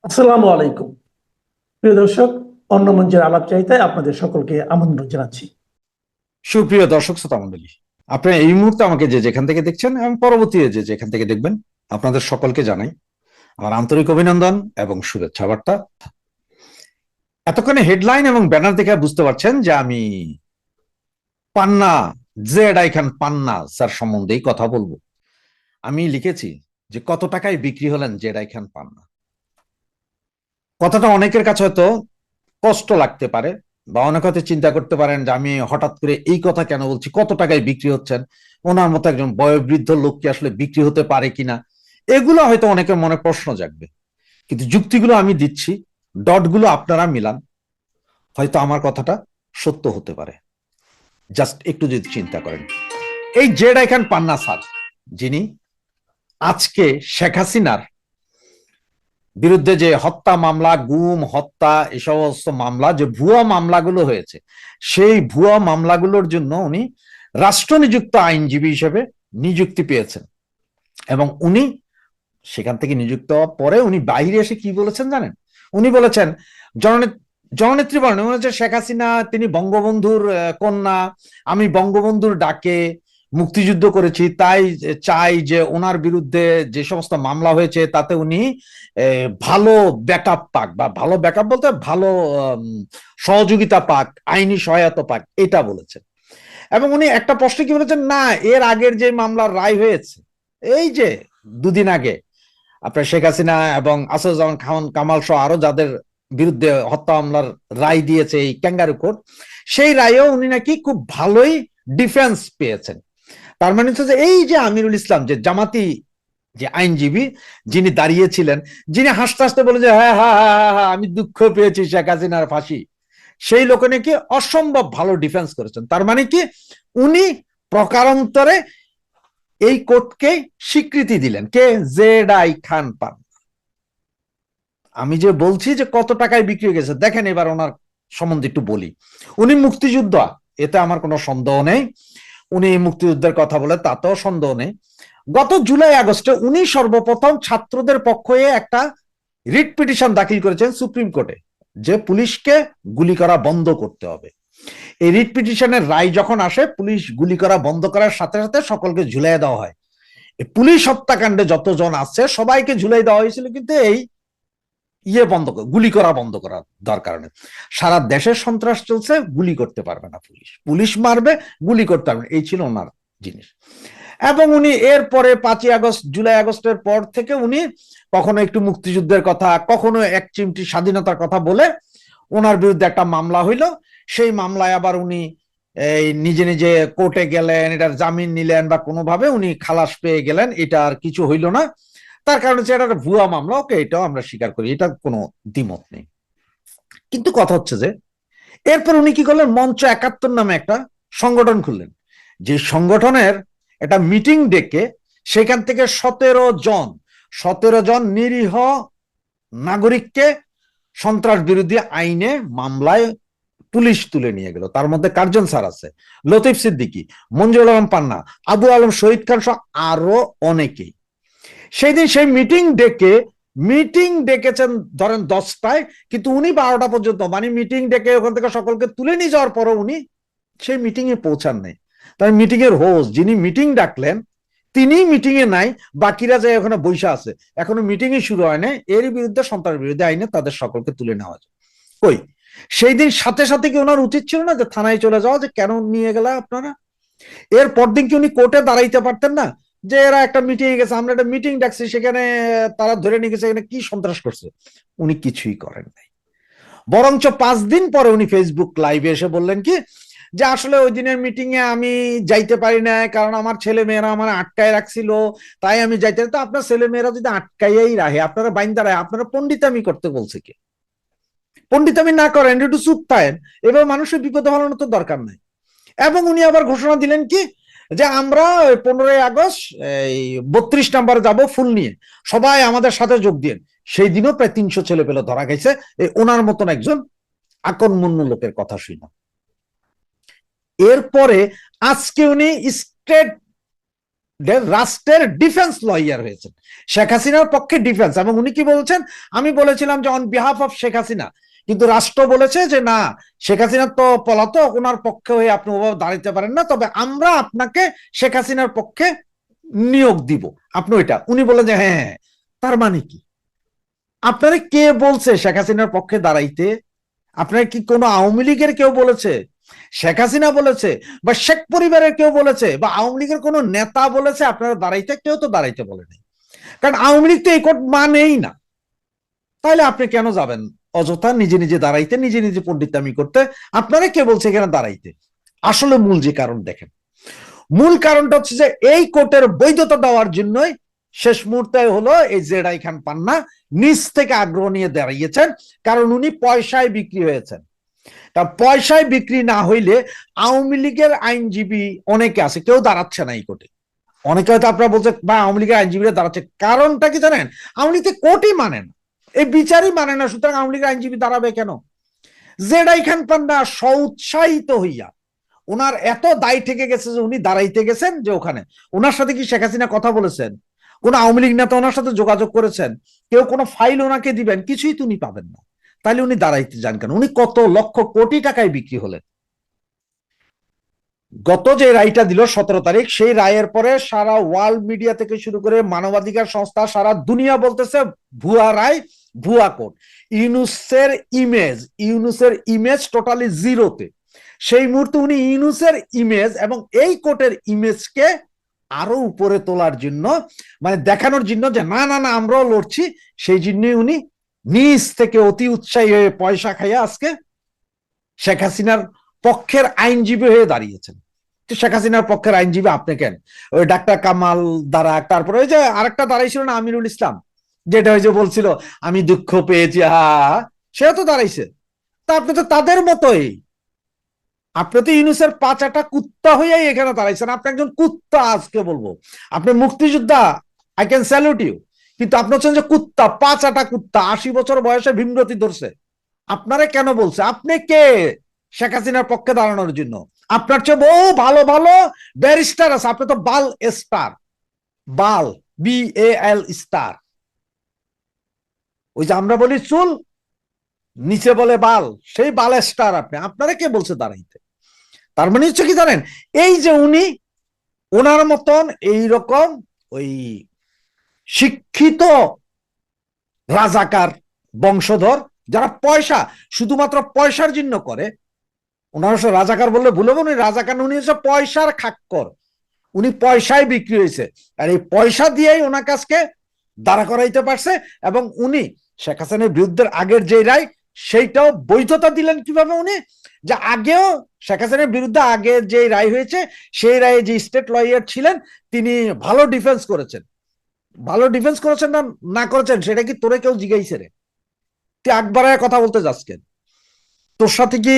আসসালামু আলাইকুম। প্রিয় দর্শক, অন্য মঞ্চের আলাপচারিতায় আপনাদের সকলকে আমন্ত্রণ জানাচ্ছি। সুপ্রিয় দর্শক শ্রোতা মণ্ডলী, আপনারা এই মুহূর্তে আমাকে যে যেখান থেকে দেখছেন এবং পরবর্তীতে যে যেখান থেকে দেখবেন, আপনাদের সকলকে জানাই আমার আন্তরিক অভিনন্দন এবং শুভেচ্ছা বার্তা। এতক্ষণে হেডলাইন এবং ব্যানার দেখে বুঝতে পারছেন যে আমি Panna, Z I Khan Panna sir সম্বন্ধেই কথা বলবো। আমি লিখেছি যে কত টাকায় বিক্রি হলেন জেড আই খান পান্না। কথাটা অনেকের কাছে হয়তো কষ্ট লাগতে পারে, বা অনেক হয়তো চিন্তা করতে পারেন যে আমি হঠাৎ করে এই কথা কেন বলছি, কত টাকায় বিক্রি হচ্ছেন, ওনার মতো একজন বয়োবৃদ্ধ লোক কি আসলে বিক্রি হতে পারে কিনা, এগুলো হয়তো অনেকের মনে প্রশ্ন জাগবে। কিন্তু যুক্তিগুলো আমি দিচ্ছি, ডটগুলো আপনারা মিলান, হয়তো আমার কথাটা সত্য হতে পারে। জাস্ট একটু যদি চিন্তা করেন, এই Z I Khan Panna sir, যিনি আজকে শেখ হাসিনার বিরুদ্ধে যে হত্যা মামলা, গুম, হত্যা, এই সমস্ত মামলা, যে ভুয়া মামলাগুলো হয়েছে, সেই ভুয়া মামলাগুলোর জন্য উনি রাষ্ট্রনিযুক্ত আইনজীবী হিসেবে নিযুক্তি পেয়েছেন। এবং উনি সেখান থেকে নিযুক্ত হওয়ার পরে উনি বাইরে এসে কি বলেছেন জানেন? উনি বলেছেন জননেত্রী বলেন, উনি শেখ হাসিনা তিনি বঙ্গবন্ধুর কন্যা, আমি বঙ্গবন্ধুর ডাকে মুক্তিযুদ্ধ করেছি, তাই চাই যে ওনার বিরুদ্ধে যে সমস্ত মামলা হয়েছে তাতে উনি ভালো ব্যাকআপ পাক, বা ভালো ব্যাকআপ বলতে ভালো সহযোগিতা পাক, আইনি সহায়তা পাক, এটা বলেছেন। এবং উনি একটা প্রশ্নে কি বলেছেন, না এর আগের যে মামলার রায় হয়েছে, এই যে দুদিন আগে আপনার শেখ হাসিনা এবং আসাদুজ্জামান খান কামাল সহ আরো যাদের বিরুদ্ধে হত্যা মামলার রায় দিয়েছে এই ক্যাঙ্গারু কোর্ট, সেই রায়েও উনি নাকি খুব ভালোই ডিফেন্স পেয়েছেন। তার মানে হচ্ছে যে এই যে আমিরুল ইসলাম, যে জামাতি যে আইনজীবী, যিনি দাঁড়িয়েছিলেন, যিনি হাসতে হাসতে বলে যে হ্যাঁ হ্যাঁ হ্যাঁ হ্যাঁ আমি দুঃখ পেয়েছি শেখ হাসিনার ফাঁসি, সেই লোকে নাকি অসম্ভব ভালো ডিফেন্স করেছেন। তার মানে কি, উনি প্রকারান্তরে এই কোর্টকে স্বীকৃতি দিলেন। কে? জেড আই খান পান। আমি যে বলছি যে কত টাকায় বিক্রি হয়ে গেছে, দেখেন এবার ওনার সম্বন্ধে একটু বলি। উনি মুক্তিযোদ্ধা, এতে আমার কোনো সন্দেহ নেই। উনি মুক্তিযুদ্ধের কথা বলে, তাতেও সন্দেহ নেই। গত জুলাই আগস্টে উনি সর্বপ্রথম ছাত্রদের পক্ষে একটা রিট পিটিশন দাখিল করেছেন সুপ্রিম কোর্টে, যে পুলিশকে গুলি করা বন্ধ করতে হবে। এই রিট পিটিশনের রায় যখন আসে, পুলিশ গুলি করা বন্ধ করার সাথে সাথে সকলকে ঝুলাই দেওয়া হয়। পুলিশ হত্যাকাণ্ডে যতজন আছে সবাইকে ঝুলাই দেওয়া হয়েছিল, কিন্তু এই বন্ধ, গুলি করা বন্ধ করা দরকার নেই। সারা দেশের সন্ত্রাস চলছে, গুলি করতে পারবে না পুলিশ, পুলিশ মারবে, গুলি করতে পারবে না, এই ছিল ওনার জিনিস। এবং উনি এরপরে 5ই আগস্ট, জুলাই আগস্টের পর থেকে উনি কখনো একটু মুক্তিযুদ্ধের কথা, কখনো এক চিমটি স্বাধীনতার কথা বলে ওনার বিরুদ্ধে একটা মামলা হইল। সেই মামলায় আবার উনি এই নিজে নিজে কোর্টে গেলেন, এটার জামিন নিলেন, বা কোনোভাবে উনি খালাস পেয়ে গেলেন, এটা আর কিছু হইল না। তার কারণ হচ্ছে এটা একটা ভুয়া মামলা, ওকে, এটাও আমরা স্বীকার করি, এটা কোনো দ্বিমত নেই। কিন্তু কথা হচ্ছে যে এরপর উনি কি করলেন, মঞ্চ 71 নামে একটা সংগঠন খুললেন, যে সংগঠনের একটা মিটিং ডেকে সেখান থেকে 17 জন নিরীহ নাগরিককে সন্ত্রাস বিরোধী আইনে মামলায় পুলিশ তুলে নিয়ে গেল। তার মধ্যে কার্জন স্যার আছে, লতিফ সিদ্দিকী, মঞ্জুর আলম পান্না, আবু আলম শহীদ খান সহ আরো অনেকেই। সেই দিন সেই মিটিং ডেকেছেন ধরেন 10টায়, কিন্তু উনি 12টা পর্যন্ত, মানে মিটিং ডেকে ওখান থেকে সকলকে তুলে নিয়ে যাওয়ার পরও উনি সেই মিটিং এ পৌঁছান নাই। তাই মিটিং এর হোস্ট, যিনি মিটিং ডাকলেন, তিনি মিটিং এ নাই, বাকিরা যায় ওখানে বৈশা আছে, এখনো মিটিং এ শুরু হয় না। এর বিরুদ্ধে, সন্ত্রাস বিরোধী আইনে তাদের সকলকে তুলে নেওয়া যায়। কই, সেই দিন সাথে সাথে কি ওনার উচিত ছিল না যে থানায় চলে যাওয়া, যে কেন নিয়ে গেল আপনারা? এর পরদিন কি উনি কোর্টে দাঁড়াইতে পারতেন না, যে এরা একটা মিটিং এ গেছে, আমরা একটা মিটিং ডাকছি, সেখানে তারা ধরে নিয়ে গেছে, এখানে কি সন্ত্রাস করছে? উনি কিছুই করেন নাই। বরঞ্চ 5 দিন পরে উনি ফেসবুক লাইভে এসে বললেন কি, যে আসলে ওই দিনের মিটিং এ আমি যাইতে পারি না, কারণ আমার ছেলে মেয়েরা আমার আটকায় রাখছিল, তাই আমি যাইতে। তো আপনার ছেলে মেয়েরা যদি আটকাইয়াই রাখে, আপনারা বাইন্দা রাখে, আপনারা পন্ডিতামি করতে বলছে কি? পন্ডিতামি না করেন, একটু চুপ থাকেন, এবার মানুষের বিপদে ফেলানোর তো দরকার নাই। এবং উনি আবার ঘোষণা দিলেন কি, যে আমরা 15ই আগস্ট এই 32 নাম্বার যাব ফুল নিয়ে, সবাই আমাদের সাথে যোগ দিন। সেই দিনও প্রায় 300 ছেলে পেলে ধরা গেছে এই ওনার মতন একজন আকর্মণ্য লোকের কথা শুনে। এরপরে আজকে উনি স্ট্রেট রাষ্ট্রের ডিফেন্স লয়ার হয়েছেন, শেখ হাসিনার পক্ষে ডিফেন্স। এবং উনি কি বলছেন, আমি বলেছিলাম যে on behalf of Sheikh Hasina, কিন্তু রাষ্ট্র বলেছে যে না, শেখ হাসিনা তো পলাতক, ওনার পক্ষে হয়ে আপনি ওভাবে দাঁড়াইতে পারেন না, তবে আমরা আপনাকে শেখ হাসিনার পক্ষে নিয়োগ দিব, আপনি ওইটা। উনি বলেন যে হ্যাঁ হ্যাঁ। তার মানে কি, আপনারা কে বলছে শেখ হাসিনার পক্ষে দাঁড়াইতে? আপনার কি কোনো আওয়ামী লীগের কেউ বলেছে, শেখ হাসিনা বলেছে, বা শেখ পরিবারের কেউ বলেছে, বা আওয়ামী লীগের কোনো নেতা বলেছে আপনারা দাঁড়াইতে? কেউ তো দাঁড়াইতে বলে নাই, কারণ আওয়ামী লীগ তো এই কোর্ট মানেই না। তাহলে আপনি কেন যাবেন অযথা নিজে নিজে দাঁড়াইতে, নিজে নিজে পণ্ডিতামি করতে? আপনারা কে বলছে এখানে দাঁড়াইতে? আসলে মূল যে কারণ দেখেন, মূল কারণটা হচ্ছে যে এই কোর্টের বৈধতা দেওয়ার জন্যই শেষ মুহূর্তে হলো এই জেডাই খান পান্না নিজ থেকে আগ্রহ নিয়ে দাঁড়িয়েছেন, কারণ উনি পয়সায় বিক্রি হয়েছেন। তা পয়সায় বিক্রি না হইলে আওয়ামী লীগের আইনজীবী অনেকে আছে, কেউ দাঁড়াচ্ছে না এই কোর্টে। অনেকে হয়তো আপনারা বলছে বা আওয়ামী লীগের আইনজীবীরা দাঁড়াচ্ছে, কারণটা কি জানেন? আওয়ামী লীগ কোর্টই মানে না, এই বিচারই মানে না, সুতরাং আওয়ামী লীগের আইনজীবী দাঁড়াবে কেন? জেডাই খান পান্না সৌৎসাহিত হইয়া, ওনার এত দায় থেকে গেছে যে উনি দাঁড়াইতে গেছেন, যে ওখানে ওনার সাথে কি শেখ হাসিনা কথা বলেছেন? কোন আওয়ামী লীগ নেতা ওনার সাথে যোগাযোগ করেছেন? কেউ কোনো ফাইল ওনাকে দিবেন? কিছুই তো উনি পাবেন না। তাহলে উনি দাঁড়াইতে যান কেন? উনি কত লক্ষ কোটি টাকায় বিক্রি হলেন। গত যে রায়টা দিল 17 তারিখ, সেই রায়ের পরে সারা ওয়ার্ল্ড মিডিয়া থেকে শুরু করে মানবাধিকার সংস্থা, সারা দুনিয়া বলতেছে ভুয়া রায়, ভুয়া কোর্ট। ইউনুসের ইমেজ টোটালি জিরোতে। সেই মুহূর্তে উনি ইউনুসের ইমেজ এবং এই কোর্টের ইমেজকে আরো উপরে তোলার জন্য, মানে দেখানোর জন্য যে না না না আমরাও লড়ছি, সেই জন্যই উনি নিজ থেকে অতি উৎসাহী হয়ে পয়সা খাইয়া আজকে শেখ হাসিনার পক্ষের আইনজীবী হয়ে দাঁড়িয়েছেন। শেখ হাসিনার পক্ষের আইনজীবী আপনি কেন? ওই ডাক্তার কামাল দ্বারা, তারপরে ওই যে আরেকটা দাঁড়াইছিল না আমিরুল ইসলাম, যেটা ওই যে বলছিল আমি দুঃখ পেয়েছি, হা, সেও তো দাঁড়াইছে। তা আপনি তো তাদের মতোই, আপনি তো ইউনুসের পাঁচাটা কুত্তা হইয়াই এখানে দাঁড়াইছেন। আপনি একজন কুত্তা, আজকে বলবো আপনি মুক্তিযোদ্ধা, আই ক্যান স্যালুট ইউ, কিন্তু আপনি হচ্ছেন যে কুত্তা, পাঁচাটা কুত্তা, 80 বছর বয়সে ভীমরতি ধরছে। আপনারা কেন বলছে? আপনি কে শেখ হাসিনার পক্ষে দাঁড়ানোর জন্য? আপনার চেয়ে বহু ভালো ভালো ব্যারিস্টার আছে, আপনি তো বাল স্টার, বাল, BAL স্টার। ওই যে আমরা বলি চুল, নিচে বলে বাল, সেই বাল স্টার আপনি। আপনারা কে বলছে দাঁড়াইতে? তার মানে হচ্ছে কি জানেন, এই যে উনি ওনার মতন এইরকম ওই শিক্ষিত রাজাকার বংশধর, যারা পয়সা, শুধুমাত্র পয়সার জন্য করে, ওনার রাজাকার বললে ভুল হবে, উনি রাজাকার, উনি হচ্ছে পয়সার খাক্কর। উনি পয়সায় বিক্রি হয়েছে, আর এই পয়সা দিয়েই ওনার কাছকে দাঁড়া করাইতে পারছে। এবং উনি শেখ হাসিনার বিরুদ্ধে আগের যে রায়, সেইটাও বৈধতা দিলেন কিভাবে? উনি যে আগেও শেখ হাসিনার বিরুদ্ধে আগে যে রায় হয়েছে, সেই রায়ে যে স্টেট লয়ার ছিলেন, তিনি ভালো ডিফেন্স করেছেন। ভালো ডিফেন্স করেছেন না না করেছেন সেটা কি তোরে কেউ জিজ্ঞাইছে রে? তুই একবার কথা বলতে যাচ্ছেন, তোর সাথে কি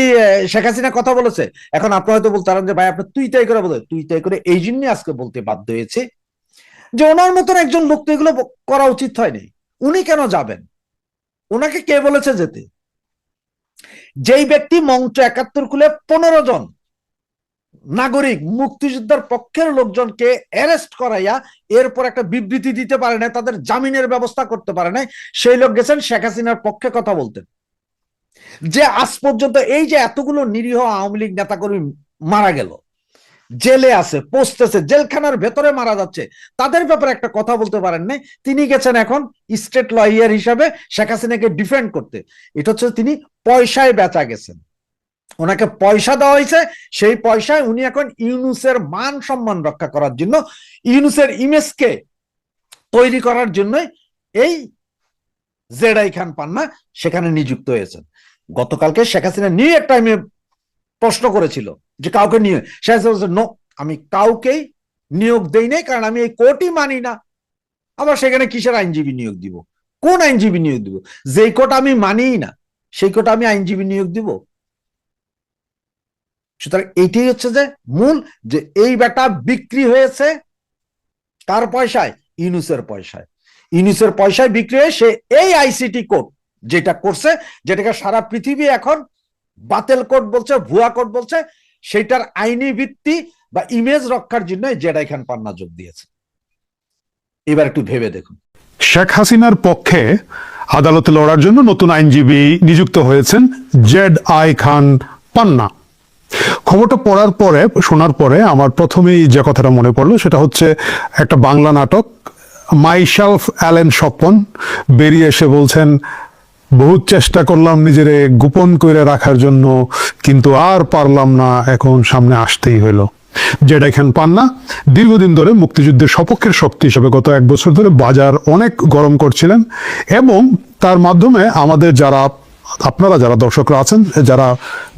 শেখ হাসিনা কথা বলেছে? এখন আপনি হয়তো বলতে পারেন যে ভাই আপনি তুই তাই করে বলে, তুই তাই করে এই জন্য আজকে বলতে বাধ্য হয়েছে যে ওনার মতন একজন লোক তো এগুলো করা উচিত হয়নি। উনি কেন যাবেন? ওনাকে কে বলেছে যেতে? যেই ব্যক্তি মঞ্চ 71 খুলে 15 জন নাগরিক মুক্তিযোদ্ধার পক্ষের লোকজনকে অ্যারেস্ট করাইয়া এরপর একটা বিবৃতি দিতে পারে না, তাদের জামিনের ব্যবস্থা করতে পারে না, সেই লোক গেছেন শেখ হাসিনার পক্ষে কথা বলতেন। যে আজ পর্যন্ত এই যে এতগুলো নিরীহ আওয়ামী লীগ নেতাকর্মী মারা গেল, জেলে আছে, পচতেছে, জেলখানার ভেতরে মারা যাচ্ছে, তাদের ব্যাপারে একটা কথা বলতে পারেন না। তিনি গেছেন এখন স্টেট লয়ার হিসাবে শেখ হাসিনাকে ডিফেন্ড করতে। এটা হচ্ছে তিনি পয়সায় বেচা গেছেন, ওনাকে পয়সা দেওয়া হয়েছে, সেই পয়সায় উনি এখন ইউনুসের মান সম্মান রক্ষা করার জন্য, ইউনুসের ইমেজকে তৈরি করার জন্য এই জেডাই খান পান্না সেখানে নিযুক্ত হয়েছেন। গতকালকে শেখ হাসিনা নিউ ইয়র্ক টাইমে প্রশ্ন করেছিল যে কাউকে নিয়ে, শেখ হাসিনা নো, আমি কাউকেই নিয়োগ দেই নাই, কারণ আমি এই কোর্টই মানি না। আবার সেখানে কিসের আইনজীবী নিয়োগ দিব? কোন আইনজীবী নিয়োগ দিব? যেই কোর্ট আমি মানিই না, সেই কোর্ট আমি আইনজীবী নিয়োগ দিব? সুতরাং এইটাই হচ্ছে যে মূল, যে এই বেটা বিক্রি হয়েছে কার পয়সায়? ইউনুসের পয়সায়। ইউনুসের পয়সায় বিক্রি হয়ে সে এই আইসিটি কোর্ট যেটা করছে, যেটাকে সারা পৃথিবী এখন বাতেল কোর্ট বলছে, ভুয়া কোর্ট বলছে, সেটার আইনি ভিত্তি বা ইমেজ রক্ষার জন্য জেডাই খান পান্না যোগ দিয়েছে। এবার একটু ভেবে দেখুন। শেখ হাসিনার পক্ষে আদালতে লড়ার জন্য নতুন আইনজীবী নিযুক্ত হয়েছেন জেড.আই খান পান্না। খবরটা শোনার পরে আমার প্রথমেই যে কথাটা মনে পড়লো সেটা হচ্ছে একটা বাংলা নাটক মাইসেলফ অ্যালেন স্বপন বেরিয়ে এসে বলছেন, বহুত চেষ্টা করলাম নিজেরে গোপন করে রাখার জন্য, কিন্তু আর পারলাম না, এখন সামনে আসতেই হইলো। জেডাই খান পান্না দীর্ঘদিন ধরে মুক্তিযুদ্ধের সপক্ষের শক্তি হিসেবে গত 1 বছর ধরে বাজার অনেক গরম করছিলেন এবং তার মাধ্যমে আমাদের আপনারা যারা দর্শকরা আছেন, যারা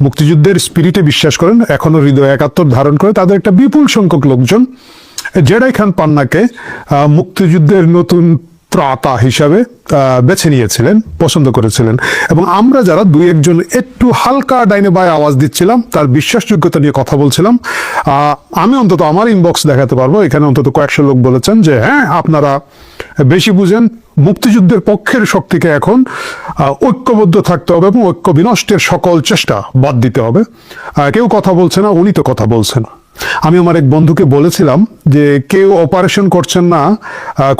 মুক্তিযুদ্ধের স্পিরিটে বিশ্বাস করেন, এখনো হৃদয়ে একাত্তর ধারণ করে, তাদের একটা বিপুল সংখ্যক লোকজন জেডাই খান পান্নাকে মুক্তিযুদ্ধের নতুন ত্রাতা হিসাবে বেছে নিয়েছিলেন, পছন্দ করেছিলেন। এবং আমরা যারা 2-1 জন একটু হালকা ডাইনে বায়ে আওয়াজ দিচ্ছিলাম, তার বিশ্বাসযোগ্যতা নিয়ে কথা বলছিলাম, আমি অন্তত আমার ইনবক্স দেখাতে পারবো, এখানে অন্তত কয়েকশো লোক বলেছেন যে হ্যাঁ, আপনারা বেশি বুঝেন, মুক্তিযুদ্ধের পক্ষের শক্তিকে এখন ঐক্যবদ্ধ থাকতে হবে এবং ঐক্য বিনষ্টের সকল চেষ্টা বাদ দিতে হবে। কেউ কথা বলছে না, উনি তো কথা বলছেন। আমি আমার এক বন্ধুকে বলেছিলাম যে কেউ অপারেশন করছেন না,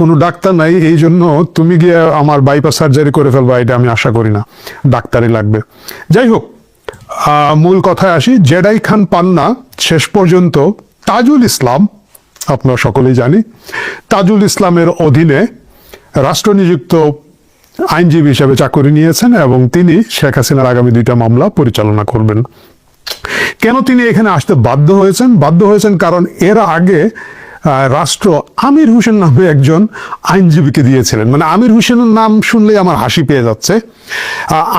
কোনো ডাক্তার নাই, এই জন্য তুমি গিয়ে আমার বাইপাস সার্জারি করে ফেলবা, এটা আমি আশা করি না, ডাক্তারই লাগবে। যাই হোক, মূল কথায় আসি। জেডাই খান পান্না শেষ পর্যন্ত তাজুল ইসলাম, আপনারা সকলেই জানি, তাজুল ইসলামের অধীনে রাষ্ট্রনিযুক্ত আইনজীবী হিসেবে চাকরি নিয়েছেন এবং তিনি শেখ হাসিনার আগামী 2টা মামলা পরিচালনা করবেন। কেন তিনি এখানে আসতে বাধ্য হয়েছেন? কারণ এর আগে রাষ্ট্র আমির হোসেন নামে একজন আইনজীবীকে দিয়েছিলেন। মানে আমির হোসেনের নাম শুনলেই আমার হাসি পেয়ে যাচ্ছে।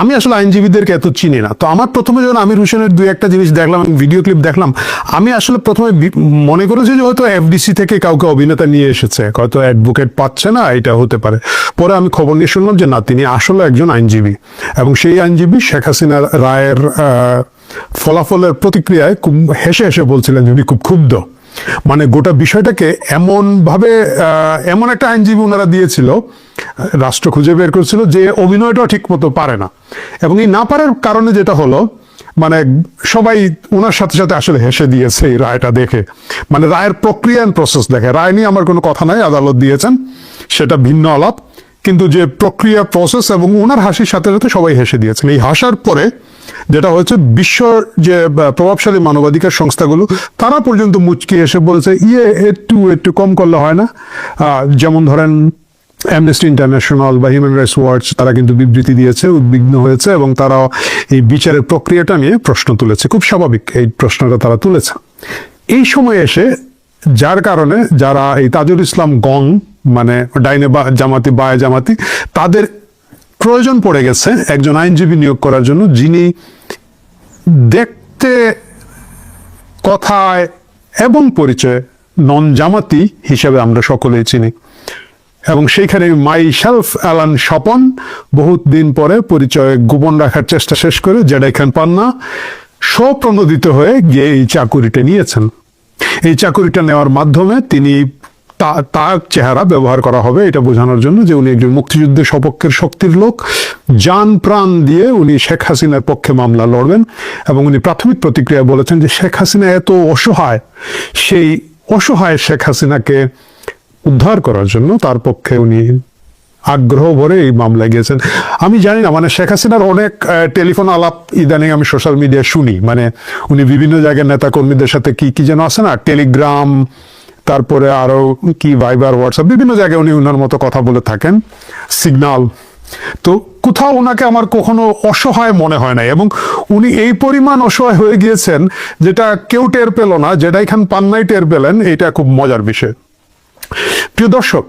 আমি আসলে আইনজীবীদেরকে এত চিনি না, তো আমার প্রথমে যখন আমির হোসেনের 2-1টা জিনিস দেখলাম, ভিডিও ক্লিপ দেখলাম, আমি আসলে প্রথমে মনে করেছি যে হয়তো এফডিসি থেকে কাউকে অভিনেতা নিয়ে এসেছে, হয়তো অ্যাডভোকেট পাচ্ছে না, এটা হতে পারে। পরে আমি খবর নিয়ে শুনলাম যে না, তিনি আসলে একজন আইনজীবী এবং সেই আইনজীবী শেখ হাসিনার রায়ের ফলাফলের প্রতিক্রিয়ায় খুব হেসে হেসে বলছিলেন উনি খুব ক্ষুব্ধ। মানে গোটা বিষয়টাকে এমন একটা আইনজীবী ওনারা দিয়েছিল, রাষ্ট্র খুঁজে বের করেছিল যে অভিনয়টাও ঠিক মতো পারে না, এবং এই না পারার কারণে যেটা হলো, মানে সবাই ওনার সাথে সাথে আসলে হেসে দিয়েছে এই রায়টা দেখে। মানে রায়ের প্রক্রিয়া প্রসেস দেখে, রায় নিয়ে আমার কোনো কথা নাই, আদালত দিয়েছেন, সেটা ভিন্ন আলাপ, কিন্তু যে প্রক্রিয়া প্রসেস এবং ওনার হাসির সাথে সাথে সবাই হেসে দিয়েছেন। এই হাসার পরে যেটা হয়েছে, বিশ্বর যে প্রভাবশালী মানবাধিকার সংস্থাগুলো তারা পর্যন্ত মুচকি এসে বলছে একটু কম করলে হয় না। যেমন ধরেন অ্যামনেস্টি ইন্টারন্যাশনাল বা হিউম্যান রাইটস ওয়াচ, তারা কিন্তু বিবৃতি দিয়েছে, উদ্বিগ্ন হয়েছে এবং তারা এই বিচারের প্রক্রিয়াটা নিয়ে প্রশ্ন তুলেছে। খুব স্বাভাবিক এই প্রশ্নটা তারা তুলেছে। এই সময় এসে যার কারণে যারা এই তাজুল ইসলাম গং, মানে ডাইনে জামাতি বায়ে জামাতি, তাদের প্রয়োজন পড়ে গেছে একজন আইনজীবী নিয়োগ করার জন্য, যিনি দেখতে, কথায় এবং পরিচয় নন জামাতি হিসেবে আমরা সকলেই চিনি। এবং সেইখানে মাইসেলফ অ্যালান স্বপন বহুত দিন পরে পরিচয় গোপন রাখার চেষ্টা শেষ করে জেডাই খান পান্না স্বপ্রণোদিত হয়ে গিয়ে এই চাকুরিটা নিয়েছেন। এই চাকুরিটা নেওয়ার মাধ্যমে তিনি তার চেহারা ব্যবহার করা হবে এটা বোঝানোর জন্য যে উনি একজন মুক্তিযুদ্ধের সপক্ষের শক্তির লোক, জান প্রাণ দিয়ে উনি শেখ হাসিনার পক্ষে মামলা লড়বেন। এবং উনি প্রাথমিক প্রতিক্রিয়া বলেছেন যে শেখ হাসিনা এত অসহায়, সেই অসহায় শেখ হাসিনাকে উদ্ধার করার জন্য তার পক্ষে উনি আগ্রহ ভরে এই মামলায় গিয়েছেন। আমি জানি না, মানে শেখ হাসিনার অনেক টেলিফোন আলাপ ইদানিং আমি সোশ্যাল মিডিয়ায় শুনি, মানে উনি বিভিন্ন জায়গায় নেতা কর্মীদের সাথে কি যেন আছে না, টেলিগ্রাম, তারপরে আরো কি ভাইবার, হোয়াটসঅ্যাপ, বিভিন্ন জায়গায় উনি ওনার মতো কথা বলে থাকেন, সিগন্যাল। তো কোথাও ওনাকে আমার কখনো অসহায় মনে হয় নাই, এবং উনি এই পরিমাণ অসহায় হয়ে গিয়েছেন যেটা কেউ টের পেল না, জেডাই খান পান্নাই টের পেলেন। এটা খুব মজার বিষয়। প্রিয় দর্শক,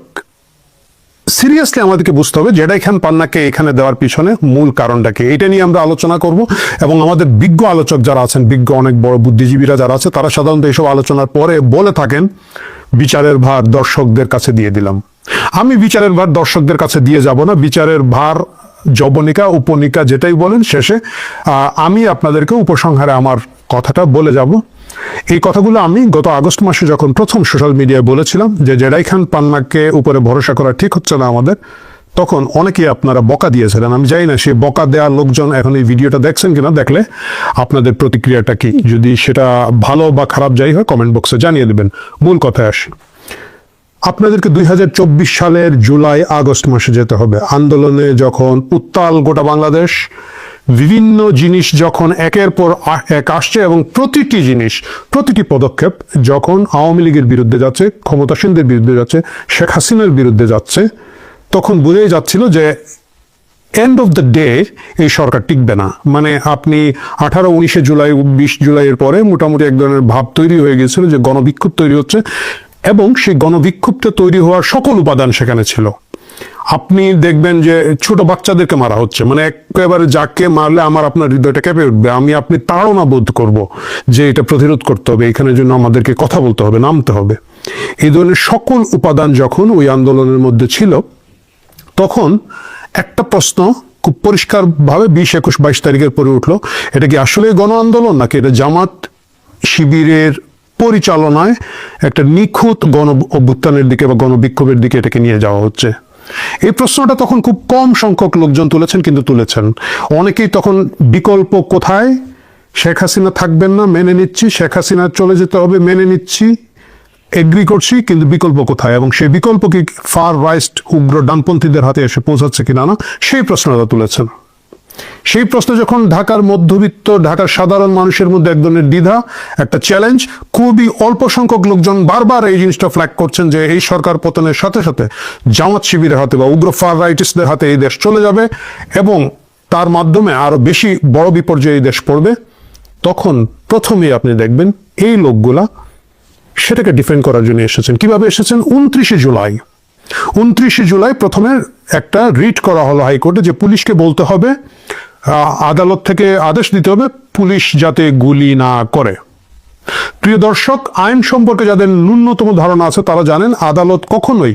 সিরিয়াসলি আমাদেরকে বুঝতে হবে জেডাই খান পান্নাকে এখানে দেওয়ার পিছনে মূল কারণটা কি, এটা নিয়ে আমরা আলোচনা করব। এবং আমাদের বিজ্ঞ আলোচক যারা আছেন, বিজ্ঞ অনেক বড় বুদ্ধিজীবীরা যারা আছে, তারা সাধারণত এইসব আলোচনার পরে বলে থাকেন বিচারের ভার দর্শকদের কাছে দিয়ে দিলাম। আমি বিচারের ভার দর্শকদের কাছে দিয়ে যাব না। বিচারের ভার জবনিকা উপনিকা যেটাই বলেন, শেষে আমি আপনাদেরকে উপসংহারে আমার কথাটা বলে যাব। এই কথাগুলো আমি গত আগস্ট মাসে যখন প্রথম সোশ্যাল মিডিয়ায় বলেছিলাম যে জেডাই খান পান্নাকে উপরে ভরসা করা ঠিক হচ্ছে না আমাদের, তখন অনেকেই আপনারা বকা দিয়েছিলেন। আমি জানি না সে বকা দেওয়ার লোকজন এখন এই ভিডিওটা দেখছেন কিনা, দেখলে আপনাদের প্রতিক্রিয়াটা কি, যদি সেটা ভালো বা খারাপ যাই হয় কমেন্ট বক্সে জানিয়ে দেবেন। মূল কথায় আসি, আপনাদেরকে 2024 সালের জুলাই আগস্ট মাসে যেতে হবে। আন্দোলনে যখন উত্তাল গোটা বাংলাদেশ, বিভিন্ন জিনিস যখন একের পর এক আসছে এবং প্রতিটি জিনিস, প্রতিটি পদক্ষেপ যখন আওয়ামী লীগের বিরুদ্ধে যাচ্ছে, ক্ষমতাসীনদের বিরুদ্ধে যাচ্ছে, শেখ হাসিনার বিরুদ্ধে যাচ্ছে, তখন বোঝাই যাচ্ছিল যে এন্ড অফ দ্য ডে এই সরকার টিকবে না। মানে আপনি 18-19 জুলাই 20 জুলাইয়ের পরে মোটামুটি এক ধরনের ভাব তৈরি হয়ে গেছিল যে গণবিক্ষোভ তৈরি হচ্ছে, এবং সেই গণবিক্ষোভটা তৈরি হওয়ার সকল উপাদান সেখানে ছিল। আপনি দেখবেন যে ছোট বাচ্চাদেরকে মারা হচ্ছে, মানে একেবারে যাকে মারলে আমার আপনার হৃদয়টা কেঁপে উঠবে, আপনি তাড়না বোধ করব যে এটা প্রতিরোধ করতে হবে, এখানের জন্য আমাদেরকে কথা বলতে হবে, নামতে হবে। এই ধরনের সকল উপাদান যখন ওই আন্দোলনের মধ্যে ছিল, তখন একটা প্রশ্ন খুব পরিষ্কারভাবে 20, 21, 22 তারিখের পরে উঠলো, এটা কি আসলে গণ আন্দোলন নাকি এটা জামাত শিবিরের পরিচালনায় একটা নিখুঁত গণ অভ্যুত্থানের দিকে বা গণবিক্ষোভের দিকে এটাকে নিয়ে যাওয়া হচ্ছে? এই প্রশ্নটা তখন খুব কম সংখ্যক লোকজন তুলেছেন, কিন্তু তুলেছেন। অনেকেই তখন বিকল্প কোথায়, শেখ হাসিনা থাকবেন না মেনে নিচ্ছি, শেখ হাসিনা চলে যেতে হবে মেনে নিচ্ছি, এগ্রি করছি, কিন্তু বিকল্প কোথায়, এবং সেই বিকল্প কি ফার রাইট উগ্র ডানপন্থীদের হাতে এসে পৌঁছাচ্ছে কিনা না, সেই প্রশ্নটা তুলেছেন। সেই প্রশ্ন যখন ঢাকার মধ্যবিত্ত, ঢাকার সাধারণ মানুষের মধ্যে এক ধরনের দ্বিধা, একটা চ্যালেঞ্জ, খুবই অল্প সংখ্যক লোকজন বারবার এই জিনিসটা ফ্ল্যাগ করছেন যে এই সরকার পতনের সাথে সাথে জামাত শিবিরের হাতে বা উগ্র ফার রাইটিস্টদের হাতে এই দেশ চলে যাবে এবং তার মাধ্যমে আরো বেশি বড় বিপর্যয়ে এই দেশ পড়বে। তখন প্রথমেই আপনি দেখবেন এই লোকগুলা সেটাকে ডিফেন্ড করার জন্য এসেছেন। কিভাবে এসেছেন? 29 জুলাই প্রথমে একটা রিট করা হলো হাইকোর্টে যে পুলিশকে বলতে হবে, আদালত থেকে আদেশ দিতে হবে পুলিশ যাতে গুলি না করে। প্রিয় দর্শক, আইন সম্পর্কে যাদের ন্যূনতম ধারণা আছে তারা জানেন আদালত কখনোই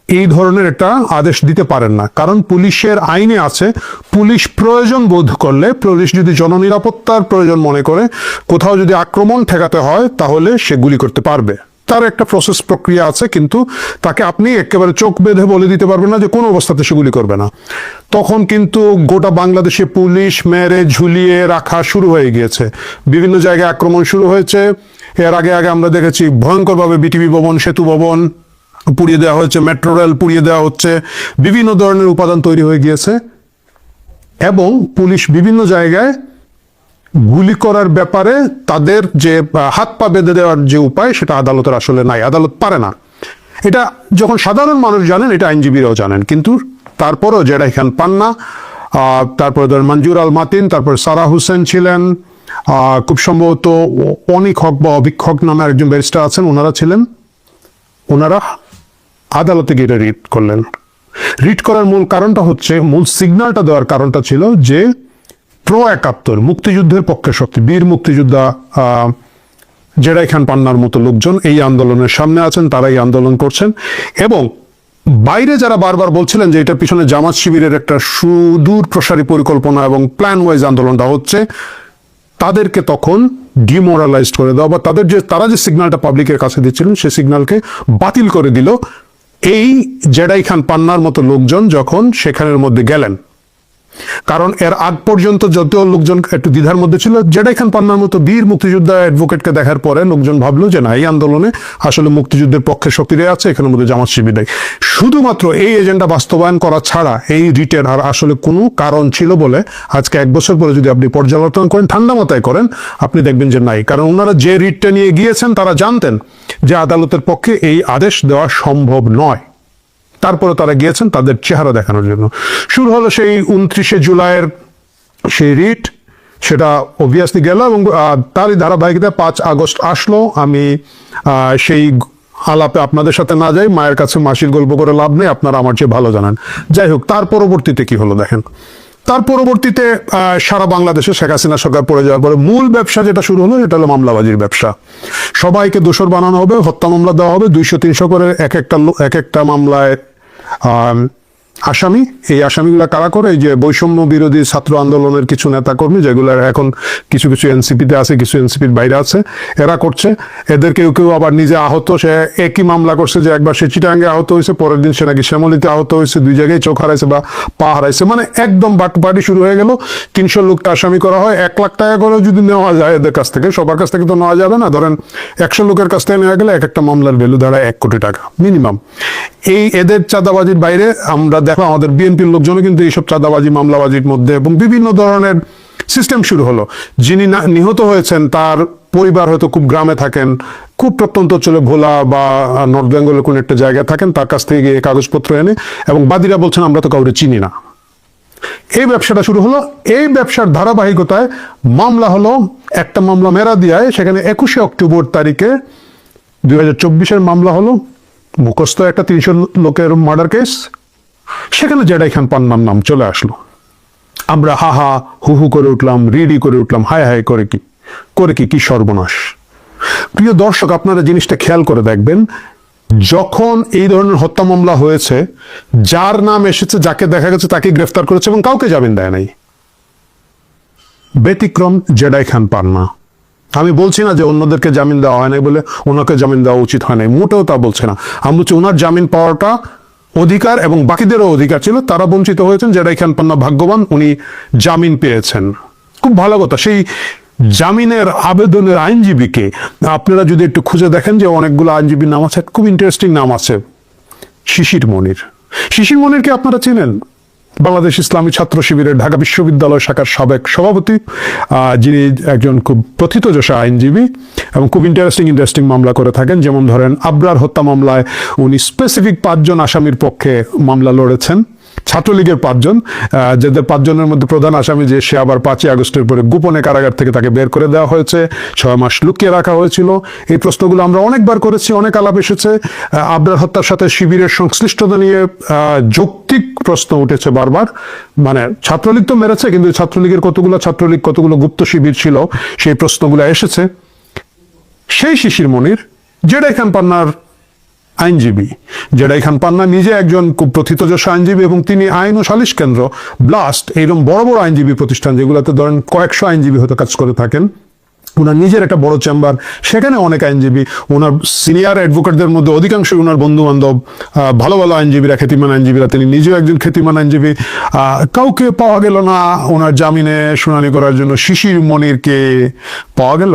এই ধরনের একটা আদেশ দিতে পারেন না, কারণ পুলিশের আইনে আছে পুলিশ প্রয়োজন বোধ করলে, পুলিশ যদি জননিরাপত্তার প্রয়োজন মনে করে, কোথাও যদি আক্রমণ ঠেকাতে হয় তাহলে সে গুলি করতে পারবে। তার একটা প্রসেস প্রক্রিয়া আছে, কিন্তু তাকে আপনি একেবারে চোখ বেঁধে বলে দিতে পারবেন না যে কোনো অবস্থাতে সে গুলি করবে না। তখন কিন্তু গোটা বাংলাদেশে পুলিশ মেরে ঝুলিয়ে রাখা শুরু হয়ে গিয়েছে, বিভিন্ন জায়গায় আক্রমণ শুরু হয়েছে। এর আগে আমরা দেখেছি ভয়ঙ্করভাবে বিটিভি ভবন, সেতু ভবন পুড়িয়ে দেওয়া হয়েছে, মেট্রো রেল পুড়িয়ে দেওয়া হচ্ছে, বিভিন্ন ধরনের উপাদান তৈরি হয়ে গিয়েছে, এবং পুলিশ বিভিন্ন জায়গায় গুলি করার ব্যাপারে তাদের যে হাত পা বেঁধে দেওয়ার যে উপায়, সেটা আদালতের আসলে নাই, আদালত পারে না। এটা যখন সাধারণ মানুষ জানেন, এটা আইনজীবীরাও জানেন, কিন্তু তারপরও জেডাই খান পান্না, তারপরে ধরেন মঞ্জুর আল মাতিন, তারপর সারা হোসেন ছিলেন, খুব সম্ভবত অনিক হক বা অভিক হক নামে একজন ব্যারিস্টার আছেন, ওনারা ছিলেন। ওনারা আদালতে গিয়ে রিট করলেন। রিট করার মূল কারণটা হচ্ছে, মূল সিগন্যালটা দেওয়ার কারণটা ছিল যে প্রো 71 মুক্তিযুদ্ধের পক্ষে শক্তি, বীর মুক্তিযোদ্ধা জেডাই খান পান্নার মতো লোকজন এই আন্দোলনের সামনে আছেন, তারা এই আন্দোলন করছেন, এবং বাইরে যারা বারবার বলছিলেন যে এটার পিছনে জামাত শিবিরের একটা সুদূর প্রসারী পরিকল্পনা এবং প্ল্যান ওয়াইজ আন্দোলনটা হচ্ছে, তাদেরকে তখন ডিমোরালাইজড করে দেওয়া বা তারা যে সিগন্যালটা পাবলিকের কাছে দিচ্ছিলেন সেই সিগন্যালকে বাতিল করে দিল এই জেডাই খান পান্নার মতো লোকজন যখন সেখানের মধ্যে গেলেন। কারণ এর আগ পর্যন্ত যত লোকজন একটু দ্বিধার মধ্যে ছিল, জেডাই খান পান্নার মতো বীর মুক্তিযোদ্ধা অ্যাডভোকেটকে দেখার পরে লোকজন ভাবলো যে না, এই আন্দোলনে আসলে মুক্তিযুদ্ধের পক্ষে শক্তিরাই আছে, এখানের মধ্যে জামাত শিবির নাই। শুধুমাত্র এই এজেন্ডা বাস্তবায়ন করা ছাড়া এই রিটের আর আসলে কোনো কারণ ছিল বলে আজকে 1 বছর পরে যদি আপনি পর্যালোচনা করেন, ঠান্ডা মাথায় করেন, আপনি দেখবেন যে নাই। কারণ ওনারা যে রিটটা নিয়ে গিয়েছেন তারা জানতেন যে আদালতের পক্ষে এই আদেশ দেওয়া সম্ভব নয়, তারপরে তারা গিয়েছেন তাদের চেহারা দেখানোর জন্য। শুরু হলো সেই 29 জুলাইয়ের সেই রিট, সেটা অবভিয়াসলি গেল, এবং তারই ধারাবাহিকতায় 5 আগস্ট আসলো। আমি সেই আলাপে আপনাদের সাথে না যাই, মায়ের কাছে মাসির গল্প করে লাভ নেই, আপনারা আমার চেয়ে ভালো জানেন। যাই হোক, তার পরবর্তীতে কি হলো দেখেন। তার পরবর্তীতে সারা বাংলাদেশে শেখ হাসিনা সরকার পড়ে যাওয়ার পরে মূল ব্যবসা যেটা শুরু হলো, এটা হলো মামলাবাজির ব্যবসা। সবাইকে দোষর বানানো হবে, হত্যা মামলা দেওয়া হবে, 200-300 করে এক একটা মামলায় আসামি। এই আসামিগুলা কারা করে? এই যে বৈষম্য বিরোধী ছাত্র আন্দোলনের কিছু নেতাকর্মী, যেগুলো এখন কিছু কিছু এনসিপিতে আছে, কিছু এনসিপির বাইরে আছে, এরা করছে। এদের কেউ কেউ আবার নিজে আহত, সে একই মামলা করছে যে একবার সে চিটাঙ্গে আহত হয়েছে, পরের দিন সে নাকি শ্যামলীতে আহত হয়েছে, 2 জায়গায় চোখ হারাইছে বা পা হারাইছে। মানে একদম বাটপাটি শুরু হয়ে গেল। 300 লোককে আসামি করা হয়। 1 লাখ টাকা করে যদি নেওয়া যায় এদের কাছ থেকে, সবার কাছ থেকে তো নেওয়া যাবে না, ধরেন 100 লোকের কাছ থেকে নেওয়া গেলে এক একটা মামলার ভ্যালু দাঁড়ায় 1 কোটি টাকা মিনিমাম। এই এদের চাঁদাবাজির বাইরে আমরা দেখলাম আমাদের বিএনপির লোকজনও কিন্তু এইসব চাঁদাবাজি মামলাবাজির মধ্যে, এবং বিভিন্ন ধরনের সিস্টেম শুরু হলো। যিনি নিহত হয়েছেন তার পরিবার হয়তো খুব গ্রামে থাকেন, খুব প্রত্যন্ত অঞ্চলে ভোলা বা নর্থ বেঙ্গলের কোন একটা জায়গায় থাকেন, তার কাছ থেকে গিয়ে কাগজপত্র এনে, এবং বাদীরা বলছেন আমরা তো কাউরে চিনি না। এই ব্যবসাটা শুরু হলো। এই ব্যবসার ধারাবাহিকতায় মামলা হলো, একটা মামলা মেরাদিয়ায়, সেখানে 21শে অক্টোবর তারিখে 2024-এর মামলা হলো, মুখস্থ একটা 300 লোকের মার্ডার কেস। সেখানে জেডাই খান পান্নার নাম চলে আসলো। আমরা হা হা হু হু করে উঠলাম, রিডি করে উঠলাম, হায় হায় করে কি সর্বনাশ। প্রিয় দর্শক, আপনারা জিনিসটা খেয়াল করে দেখবেন, যখন এই ধরনের হত্যা মামলা হয়েছে, যার নাম এসেছে, যাকে দেখা গেছে তাকে গ্রেফতার করেছে এবং কাউকে জামিন দেয় নাই। ব্যতিক্রম জেডাই খান পান্না। আমি বলছি না যে অন্যদেরকে জামিন দেওয়া হয় নাই বলে ওনাকে জামিন দেওয়া উচিত হয় নাই, মোটেও তা বলছে না। আমি বলছি ওনার জামিন পাওয়াটা অধিকার, এবং বাকিদেরও অধিকার ছিল, তারা বঞ্চিত হয়েছেন। জেডাই খান পান্না ভাগ্যবান, উনি জামিন পেয়েছেন, খুব ভালো কথা। সেই জামিনের আবেদনের আইনজীবীকে আপনারা যদি একটু খুঁজে দেখেন, যে অনেকগুলো আইনজীবীর নাম আছে, খুব ইন্টারেস্টিং নাম আছে। শিশির মনির। শিশির মনিরকে আপনারা চিনেন? বাংলাদেশ ইসলামী ছাত্র শিবিরের ঢাকা বিশ্ববিদ্যালয় শাখার সাবেক সভাপতি, যিনি একজন খুব প্রথিতযশা আইনজীবী এবং খুব ইন্টারেস্টিং মামলা করে থাকেন। যেমন ধরেন আবরার হত্যা মামলায় উনি স্পেসিফিক 5 জন আসামির পক্ষে মামলা লড়েছেন, ছাত্রলীগের 5 জন, যাদের 5 জনের মধ্যে প্রধান আসামি যে সে আবার 5ই আগস্টের পরে গোপনে কারাগার থেকে তাকে বের করে দেওয়া হয়েছে, 6 মাস লুকিয়ে রাখা হয়েছিল। এই প্রশ্নগুলো আমরা অনেকবার করেছি, অনেক আলাপ এসেছে। আবরার হত্যার সাথে শিবিরের সংশ্লিষ্টতা নিয়ে যৌক্তিক প্রশ্ন উঠেছে বারবার। মানে ছাত্রলীগ তো মেরেছে, কিন্তু ছাত্রলীগের কতগুলো গুপ্ত শিবির ছিল, সেই প্রশ্নগুলো এসেছে। সেই শিশির মনির জেডাই খান পান্নার আইনজীবী। জেডাই খান পান্না নিজে একজন খুব প্রথিতযশা আইনজীবী, এবং তিনি আইন ও সালিশ কেন্দ্র, ব্লাস্ট, এইরকম বড় বড় আইনজীবী প্রতিষ্ঠান যেগুলোতে ধরেন কয়েকশো আইনজীবী হয়তো কাজ করে থাকেন, ওনার নিজের একটা বড় চেম্বার, সেখানে অনেক আইনজীবী। ওনার সিনিয়র অ্যাডভোকেটদের মধ্যে অধিকাংশই ওনার বন্ধু বান্ধব, ভালো ভালো আইনজীবীরা, খ্যাতিমান আইনজীবীরা। তিনি নিজেও একজন খ্যাতিমান আইনজীবী। কাউকে পাওয়া গেল না ওনার জামিনে শুনানি করার জন্য। শিশির মনিরকে পাওয়া গেল?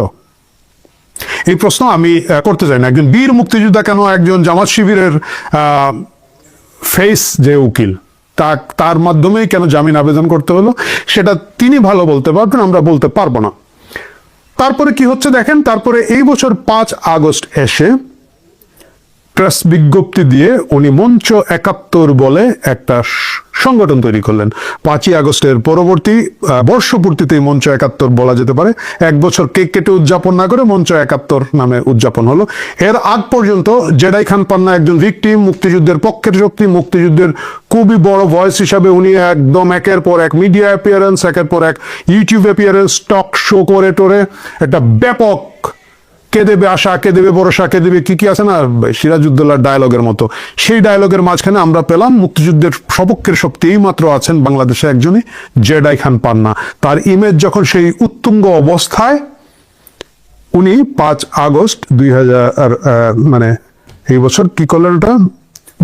এই প্রশ্ন আমি করতে চাই না। একজন বীর মুক্তিযোদ্ধা কেন একজন জামাত শিবিরের ফেস যে উকিল, তার মাধ্যমেই কেন জামিন আবেদন করতে হলো, সেটা তিনি ভালো বলতে পারবেন, আমরা বলতে পারবো না। তারপরে কি হচ্ছে দেখেন, তারপরে এই বছর 5 আগস্ট এসে প্রেস বিজ্ঞপ্তি দিয়ে উনি মঞ্চ 71 বলে একটা সংগঠন তৈরি করলেন। 5ই আগস্টের পরবর্তী বর্ষপূর্তিতে মঞ্চ 71 বলা যেতে পারে। 1 বছর কেক কেটে উদযাপন না করে মঞ্চ 71 নামে উদযাপন হলো। এর আগ পর্যন্ত জেডাই খান পান্না একজন ভিকটিম, মুক্তিযুদ্ধের পক্ষের শক্তি, মুক্তিযুদ্ধের খুবই বড় ভয়েস হিসাবে উনি একদম একের পর এক মিডিয়া অ্যাপিয়ারেন্স, একের পর এক ইউটিউব অ্যাপিয়ারেন্স, টক শো করে টোরে একটা ব্যাপক কে দেবে আশা, কে দেবে ভরসা, কে দেবে কি আছে না সিরাজউদ্দৌলার ডায়লগের মতো, সেই ডায়লগের মাঝখানে আমরা পেলাম মুক্তিযুদ্ধের সপক্ষের শক্তি এই মাত্র আছেন বাংলাদেশে একজনই, জেডাই খান পান্না। তার ইমেজ যখন সেই উত্তুঙ্গ অবস্থায়, উনি 5 আগস্ট 2000 মানে এই বছর কি করলেন, ওটা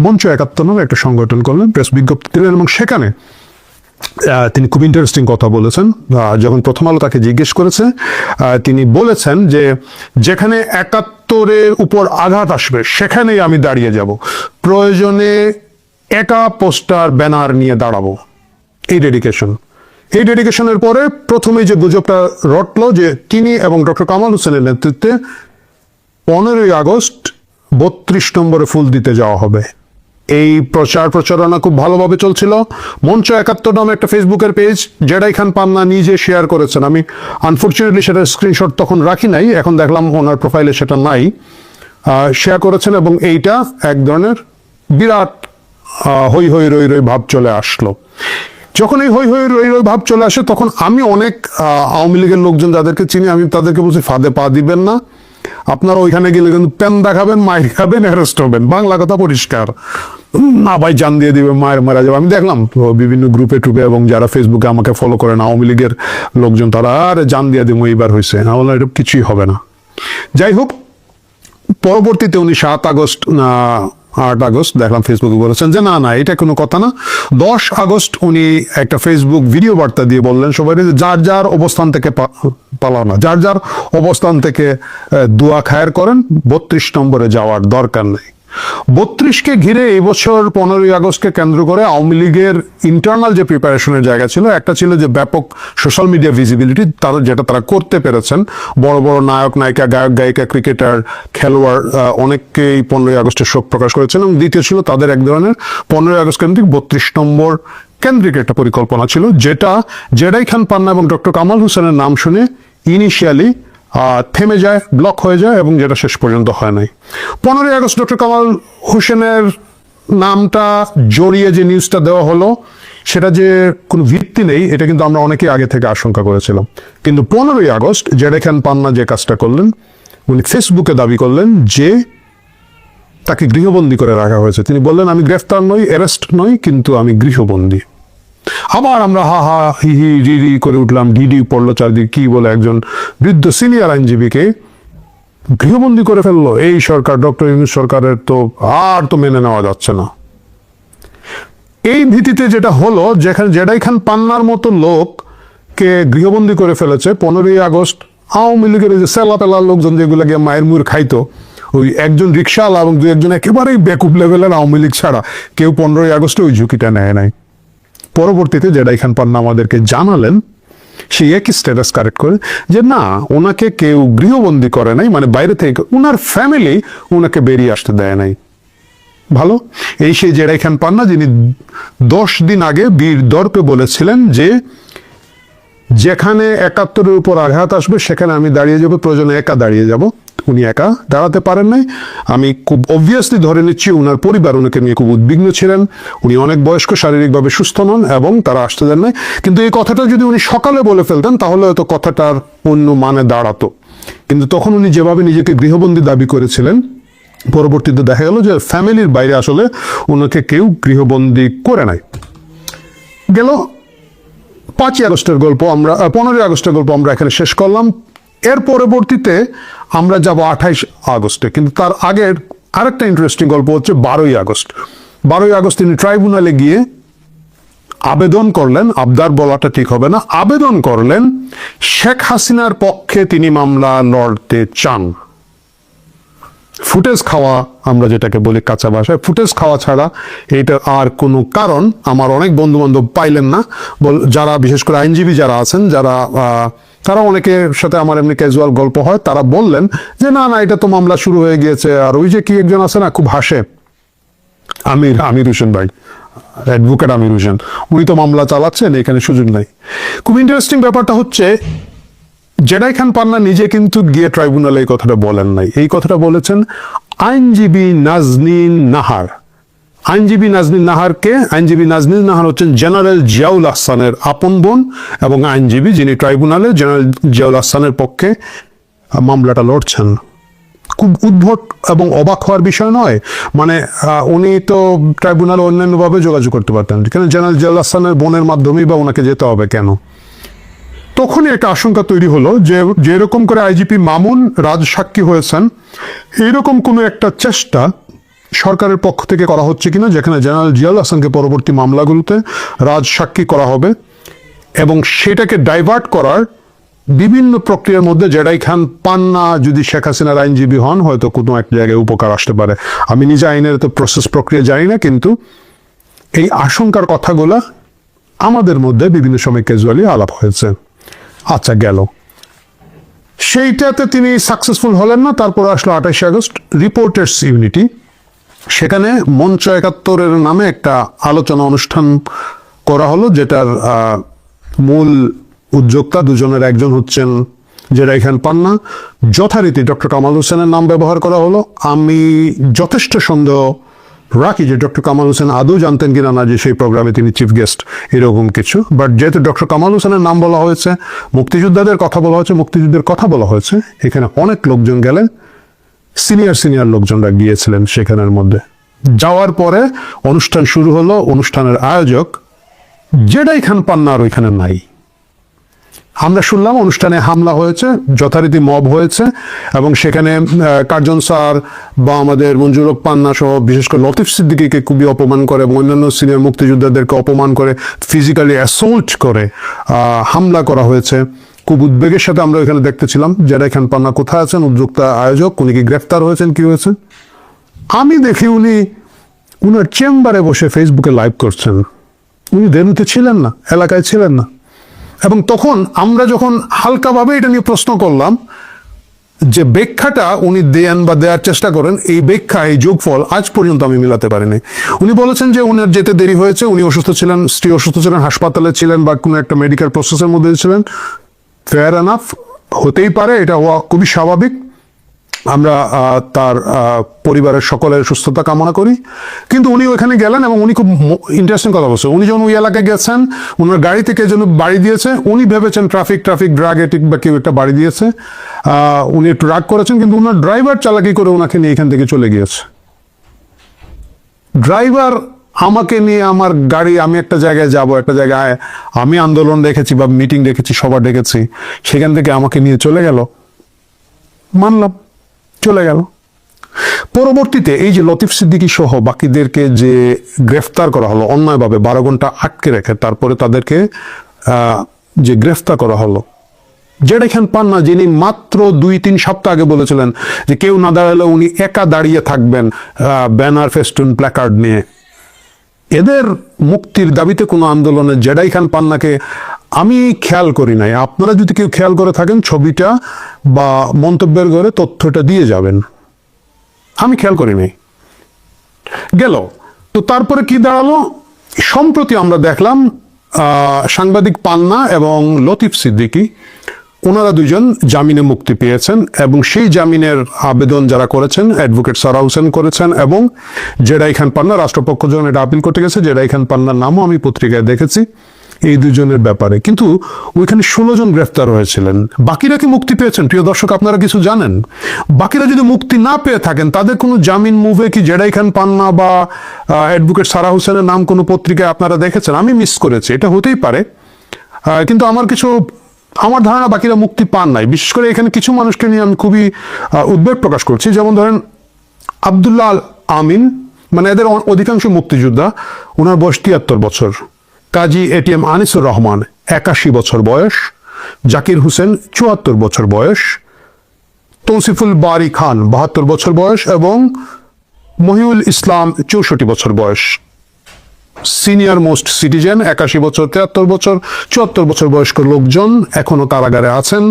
মঞ্চ 71 নামে একটা সংগঠন করলেন, প্রেস বিজ্ঞপ্তি দিলেন, এবং সেখানে তিনি খুব ইন্টারেস্টিং কথা বলেছেন। যখন প্রথম আলো তাকে জিজ্ঞেস করেছে, তিনি বলেছেন যে যেখানে 71-এর উপর আঘাত আসবে সেখানেই আমি দাঁড়িয়ে যাব, প্রয়োজনে একা পোস্টার ব্যানার নিয়ে দাঁড়াবো। এই ডেডিকেশনের পরে প্রথমেই যে গুজবটা রটলো যে তিনি এবং ডক্টর কামাল হোসেনের নেতৃত্বে 15ই আগস্ট 32 নম্বরে ফুল দিতে যাওয়া হবে। এই প্রচারণা খুব ভালোভাবে চলছিল। মঞ্চ 71 নামে একটা ফেসবুকের পেজ জেডাই খান পান্না নিজে শেয়ার করেছেন। আমি আনফরচুনেটলি সেটা স্ক্রিনশট তখন রাখি নাই, এখন দেখলাম ওনার প্রোফাইলে সেটা নাই। শেয়ার করেছেন, এবং এইটা এক ধরনের বিরাট হই হই রই রই ভাব চলে আসলো। যখন এই হই হই রই রই ভাব চলে আসে, তখন আমি অনেক আওয়ামী লীগের লোকজন যাদেরকে চিনি, আমি তাদেরকে বলছি ফাঁদে পা দিবেন না, আপনারা ওইখানে গেলে কিন্তু পেন দেখাবেন, মাইর খাবেন, অ্যারেস্ট হবেন, বাংলা কথা পরিষ্কার। না ভাই জান দিয়ে দিবে, মায়ের মারা যাবে। আমি দেখলাম তো বিভিন্ন গ্রুপে টুপে এবং যারা ফেসবুকে আমাকে ফলো করেন আওয়ামী লীগের লোকজন, তারা আরে জান দিয়ে দিব এইবার হয়েছে, না বললাম এটা কিছুই হবে না। যাই হোক, পরবর্তীতে উনি 7 আগস্ট না 8 আগস্ট দেখলাম ফেসবুকে বলেছেন যে না না এটা কোনো কথা না। 10 আগস্ট উনি একটা ফেসবুক ভিডিও বার্তা দিয়ে বললেন সবাই যে যার যার অবস্থান থেকে পালাও না, যার যার অবস্থান থেকে দোয়া খায়ের করেন, 32 নম্বরে যাওয়ার দরকার নেই। 32কে ঘিরে এই বছর 15ই আগস্টকে কেন্দ্র করে আওয়ামী লীগের ইন্টারনাল যে প্রিপারেশনের জায়গা ছিল, একটা ছিল যে ব্যাপক সোশ্যাল মিডিয়া ভিজিবিলিটি, যেটা তারা করতে পেরেছেন। বড় বড় নায়ক নায়িকা, গায়ক গায়িকা, ক্রিকেটার, খেলোয়াড় অনেককেই 15ই আগস্টে শোক প্রকাশ করেছেন। এবং দ্বিতীয় ছিল তাদের এক ধরনের 15ই আগস্ট কেন্দ্রিক 32 নম্বর কেন্দ্রিক একটা পরিকল্পনা ছিল, যেটা জেডাই খান পান্না এবং ডক্টর কামাল হোসেনের নাম শুনে ইনিশিয়ালি থেমে যায়, ব্লক হয়ে যায় এবং যেটা শেষ পর্যন্ত হয় নাই। 15ই আগস্ট ডক্টর কামাল হোসেনের নামটা জড়িয়ে যে নিউজটা দেওয়া হলো, সেটা যে কোনো ভিত্তি নেই এটা কিন্তু আমরা অনেকেই আগে থেকে আশঙ্কা করেছিলাম। কিন্তু 15ই আগস্ট জেডাই খান পান্না যে কাজটা করলেন, উনি ফেসবুকে দাবি করলেন যে তাকে গৃহবন্দী করে রাখা হয়েছে। তিনি বললেন আমি গ্রেফতার নই, অ্যারেস্ট নই, কিন্তু আমি গৃহবন্দী। আবার আমরা হা হা হি হি রি রি করে উঠলাম, ডিডি পড়লো চারদিকে, কি বলে একজন বৃদ্ধ সিনিয়র আইনজীবীকে গৃহবন্দী করে ফেললো এই সরকার, ডক্টর ইউনূস সরকারের তো আর তো মেনে নেওয়া যাচ্ছে না। এই ভিত্তিতে যেটা হলো, যেখানে জেডাই খান পান্নার মতো লোককে গৃহবন্দী করে ফেলেছে 15ই আগস্ট আওয়ামী লীগের যে সেলা পেলা লোকজন যেগুলো গিয়ে মায়ের মুড় খাইতো, ওই একজন রিক্সাওয়ালা এবং দু একজন একেবারেই বেকুব লেভেলের আওয়ামী লীগ ছাড়া কেউ 15ই আগস্টে ওই ঝুঁকিটা নেয় নাই। পরবর্তীতে জেডাই খান পান্না আমাদেরকে জানালেন, সেই একই স্ট্যাটাস কারেক্ট করে, যে না ওনাকে কেউ গৃহবন্দী করে নাই, মানে বাইরে থেকে ওনার ফ্যামিলি ওনাকে বেরিয়ে আসতে দেয় নাই। ভালো, এই সেই জেডাই খান পান্না যিনি 10 দিন আগে বীর দর্পে বলেছিলেন যে যেখানে 71-এর উপর আঘাত আসবে সেখানে আমি দাঁড়িয়ে যাবো, প্রয়োজনে একা দাঁড়িয়ে যাব। উনি একা দাঁড়াতে পারেন নাই। আমি খুব অবভিয়াসলি ধরে নিচ্ছি ওনার পরিবার ওনাকে নিয়ে খুব উদ্বিগ্ন ছিলেন। উনি অনেক বয়স্ক, শারীরিকভাবে সুস্থ নন এবং তারা আসতে দেন নাই। কিন্তু এই কথাটা যদি উনি সকালে বলে ফেলতেন তাহলে হয়তো কথাটার অন্য মানে দাঁড়াতো। কিন্তু তখন উনি যেভাবে নিজেকে গৃহবন্দী দাবি করেছিলেন, পরবর্তীতে দেখা গেল যে ফ্যামিলির বাইরে আসলে ওনাকে কেউ গৃহবন্দী করে নাই। গেল 5ই আগস্টের গল্প, আমরা 15ই আগস্টের গল্প আমরা এখানে শেষ করলাম। এর পরবর্তীতে আমরা যাব 28 আগস্টে, কিন্তু তার আগের আরেকটা ইন্টারেস্টিং গল্প হচ্ছে 12ই আগস্ট। 12ই আগস্ট তিনি ট্রাইব্যুনালে গিয়ে আবেদন করলেন, আবদার বলাটা ঠিক হবে না, আবেদন করলেন শেখ হাসিনার পক্ষে তিনি মামলা লড়তে চান। ফুটেজ খাওয়া, আমরা যেটাকে বলি কাঁচা ভাষায়, ফুটেজ খাওয়া ছাড়া এটা আর কোনো কারণ আমার অনেক বন্ধু বান্ধব পাইলেন না। যারা বিশেষ করে আইনজীবী যারা আছেন, যারা তারা অনেকের সাথে আমার এমনি ক্যাজুয়াল গল্প হয়, তারা বললেন যে না না এটা তো মামলা শুরু হয়ে গিয়েছে। আর ওই যে কি একজন আছে না খুব হাসে, আমির হোসেন ভাই, অ্যাডভোকেট আমির হোসেন, উনি তো মামলা চালাচ্ছেন, এখানে সুযোগ নাই। খুব ইন্টারেস্টিং ব্যাপারটা হচ্ছে জেডাই খান পান্না নিজে কিন্তু গিয়ে ট্রাইব্যুনালে এই কথাটা বলেন নাই। এই কথাটা বলেছেন আইনজীবী নাজনীন নাহার। আইনজীবী নাজনীন নাহারকে, আইনজীবী নাজনীন নাহার হচ্ছেন জেনারেল জিয়াউল আহসানের আপন বোন এবং আইনজীবী যিনি ট্রাইব্যুনালে জেনারেল জিয়াউল আহসানের পক্ষে মামলাটা লড়ছেন। খুব উদ্ভট এবং অবাক হওয়ার বিষয় নয়। মানে উনি তো ট্রাইব্যুনালে অন্যান্যভাবে যোগাযোগ করতে পারতেন, কেন জেনারেল জিয়াউল আহসানের বোনের মাধ্যমেই বা ওনাকে যেতে হবে কেন? তখনই একটা আশঙ্কা তৈরি হলো যে যেরকম করে আইজিপি মামুন রাজসাক্ষী হয়েছেন, এইরকম কোনো একটা চেষ্টা সরকারের পক্ষ থেকে করা হচ্ছে কিনা, যেখানে জেনারেল জিয়াউল হাসানকে পরবর্তী মামলাগুলোতে রাজসাক্ষী করা হবে এবং সেটাকে ডাইভার্ট করার বিভিন্ন প্রক্রিয়ার মধ্যে জেডাই খান পান্না যদি শেখ হাসিনার আইনজীবী হন হয়তো কোনো এক জায়গায় উপকার আসতে পারে। আমি নিজে আইনের তো প্রসেস প্রক্রিয়া জানি না, কিন্তু এই আশঙ্কার কথাগুলা আমাদের মধ্যে বিভিন্ন সময় ক্যাজুয়ালি আলাপ হয়েছে। আচ্ছা গেল, সেইটাতে তিনি সাকসেসফুল হলেন না। তারপর আসলো 28 আগস্ট, রিপোর্টার্স ইউনিটি। সেখানে মঞ্চ 71-এর নামে একটা আলোচনা অনুষ্ঠান করা হলো, যেটার মূল উদ্যোক্তা দুজনের একজন হচ্ছেন জেডাই খান পান্না। যথারীতি ডক্টর কামাল হোসেনের নাম ব্যবহার করা হলো। আমি যথেষ্ট সন্দেহ রাখি যে ডক্টর কামাল হোসেন আদৌ জানতেন কিনা না যে সেই প্রোগ্রামে তিনি চিফ গেস্ট, এরকম কিছু। বাট যেহেতু ডক্টর কামাল হোসেনের নাম বলা হয়েছে, মুক্তিযোদ্ধাদের কথা বলা হয়েছে, মুক্তিযুদ্ধের কথা বলা হয়েছে, এখানে অনেক লোকজন গেলেন, সিনিয়র লোকজনরা গিয়েছিলেন সেখানের মধ্যে। যাওয়ার পরে অনুষ্ঠান শুরু হলো, অনুষ্ঠানের আয়োজক জেডাই খান পান্না আর ওইখানে নাই। আমরা শুনলাম অনুষ্ঠানে হামলা হয়েছে, যথারীতি মব হয়েছে, এবং সেখানে কার্জন স্যার বা আমাদের মঞ্জুর হক পান্না সহ বিশেষ করে লতিফ সিদ্দিকীকে খুবই অপমান করে এবং অন্যান্য সিনিয়র মুক্তিযোদ্ধাদেরকে অপমান করে, ফিজিক্যালি অ্যাসল্ট করে হামলা করা হয়েছে। খুব উদ্বেগের সাথে আমরা এখানে দেখতেছিলাম জেডাই খান পান্না কোথায় আছেন, উদ্যোক্তা আয়োজক, উনি কি গ্রেফতার হয়েছেন, কি হয়েছে? আমি দেখি উনি উনার চেম্বারে বসে ফেসবুকে লাইভ করছেন। উনি ভেন্যুতে ছিলেন না, এলাকায় ছিলেন না। এবং তখন আমরা যখন হালকাভাবে এটা নিয়ে প্রশ্ন করলাম, যে ব্যাখ্যাটা উনি দেন বা দেওয়ার চেষ্টা করেন, এই ব্যাখ্যা, এই যোগফল আজ পর্যন্ত আমি মিলাতে পারিনি। উনি বলেছেন যে উনার যেতে দেরি হয়েছে, উনি অসুস্থ ছিলেন, স্ত্রী অসুস্থ ছিলেন, হাসপাতালে ছিলেন বা কোনো একটা মেডিকেল প্রসেসের মধ্যে ছিলেন। ফেয়ার এনাফ, হতেই পারে, এটা হওয়া খুবই স্বাভাবিক। আমরা তার পরিবারের সকলের সুস্থতা কামনা করি। কিন্তু উনি ওখানে গেলেন এবং উনি খুব ইন্টারেস্টিং কথা বলছেন। উনি যখন ওই এলাকায় গেছেন, ওনার গাড়ি থেকে যেন বাড়ি দিয়েছে, উনি ভেবেছেন ট্রাফিক ড্রাগ এডিক্ট বা কেউ একটা বাড়ি দিয়েছে। উনি একটু রাগ করেছেন, কিন্তু ওনার ড্রাইভার চালাকি করে ওনাকে নিয়ে এখান থেকে চলে গিয়েছে। ড্রাইভার আমাকে নিয়ে আমার গাড়ি, আমি একটা জায়গায় যাব, একটা জায়গায় আমি আন্দোলন দেখেছি বা মিটিং দেখেছি, সভা দেখেছি, সেখান থেকে আমাকে নিয়ে চলে গেল, মানলাম, চলে গেল। পরবর্তীতে এই যে লতিফ সিদ্দিকী সহ বাকিদেরকে যে গ্রেফতার করা হলো অন্যায়ভাবে 12 ঘন্টা আটকে রেখে, তারপরে তাদেরকে যে গ্রেফতার করা হলো, জেডাই খান পান্না যিনি মাত্র 2-3 সপ্তাহ আগে বলেছিলেন যে কেউ না দাঁড়ালে উনি একা দাঁড়িয়ে থাকবেন ব্যানার, ফেস্টুন, প্ল্যাকার্ড নিয়ে, এদের মুক্তির দাবিতে কোনো আন্দোলনে জেডাই খান পান্নাকে আমি খেয়াল করি নাই। আপনারা যদি কেউ খেয়াল করে থাকেন, ছবিটা বা মন্তব্যের ঘরে তথ্যটা দিয়ে যাবেন। আমি খেয়াল করি নাই। গেল তো, তারপরে কি দাঁড়ালো? সম্প্রতি আমরা দেখলাম সাংবাদিক পান্না এবং লতিফ সিদ্দিকী, ওনারা দুজন জামিনে মুক্তি পেয়েছেন এবং সেই জামিনের আবেদন যারা করেছেন, অ্যাডভোকেট সারা হোসেন করেছেন এবং জেডাই খান পান্না, রাষ্ট্রপক্ষ যখন এটা আপিল করতে গেছে, জেডাই খান পান্নার নামও আমি পত্রিকায় দেখেছি এই দুজনের ব্যাপারে। কিন্তু ওইখানে 16 জন গ্রেফতার হয়েছিলেন। বাকিরা কি মুক্তি পেয়েছেন? প্রিয় দর্শক, আপনারা কিছু জানেন? বাকিরা যদি মুক্তি না পেয়ে থাকেন, তাদের কোনো জামিন মুভে কি জেডাই খান পান্না বা অ্যাডভোকেট সারা হোসেনের নাম কোনো পত্রিকায় আপনারা দেখেছেন? আমি মিস করেছি, এটা হতেই পারে। কিন্তু আমার ধারণা বাকিরা মুক্তি পান নাই। বিশেষ করে এখানে কিছু মানুষকে নিয়ে আমি খুবই উদ্বেগ প্রকাশ করছি। যেমন ধরেন আব্দুল্লাহ আল আমিন, মানে এদের অধিকাংশ মুক্তিযোদ্ধা, ওনার বয়স 73 বছর। কাজী এটিএম আনিসুর রহমান 81 বছর বয়স, জাকির হোসেন 74 বছর বয়স, তৌসিফুল বারি খান 72 বছর বয়স এবং মহিউল ইসলাম 64 বছর বয়স। সিনিয়র মোস্ট সিটিজেন 81 বছর, 73 বছর, 74 বছর বয়স্ক লোকজন এখনো কারাগারে আছেন,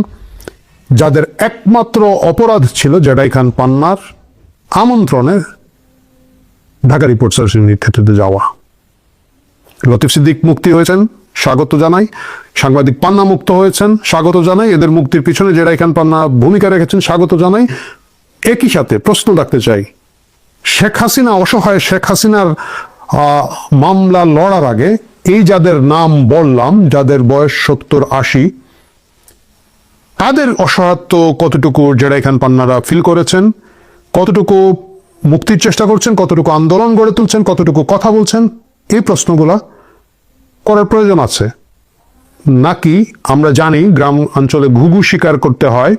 যাদের একমাত্র অপরাধ ছিল জেডাই খান পান্নার আমন্ত্রণে ঢাকা রিপোর্ট সার্ভিসের নেতৃত্বে যাওয়া। লতিফ সিদ্দিক মুক্তি হয়েছেন, স্বাগত জানাই। সাংবাদিক পান্না মুক্ত হয়েছেন, স্বাগত জানাই। এদের মুক্তির পিছনে জেডাই খান পান্না ভূমিকা রেখেছেন, স্বাগত জানাই। একই সাথে প্রশ্ন রাখতে চাই, শেখ হাসিনা, অসহায় শেখ হাসিনার মামলা লড়ার আগে এই যাদের নাম বললাম, যাদের বয়স 70-80, তাদের অসহায়ত্ব কতটুকু জেডাই খান পান্নারা ফিল করেছেন, কতটুকু মুক্তির চেষ্টা করছেন, কতটুকু আন্দোলন গড়ে তুলছেন, কতটুকু কথা বলছেন, এই প্রশ্নগুলা করার প্রয়োজন আছে। নাকি আমরা জানি গ্রাম অঞ্চলে ঘুঘু শিকার করতে হয়,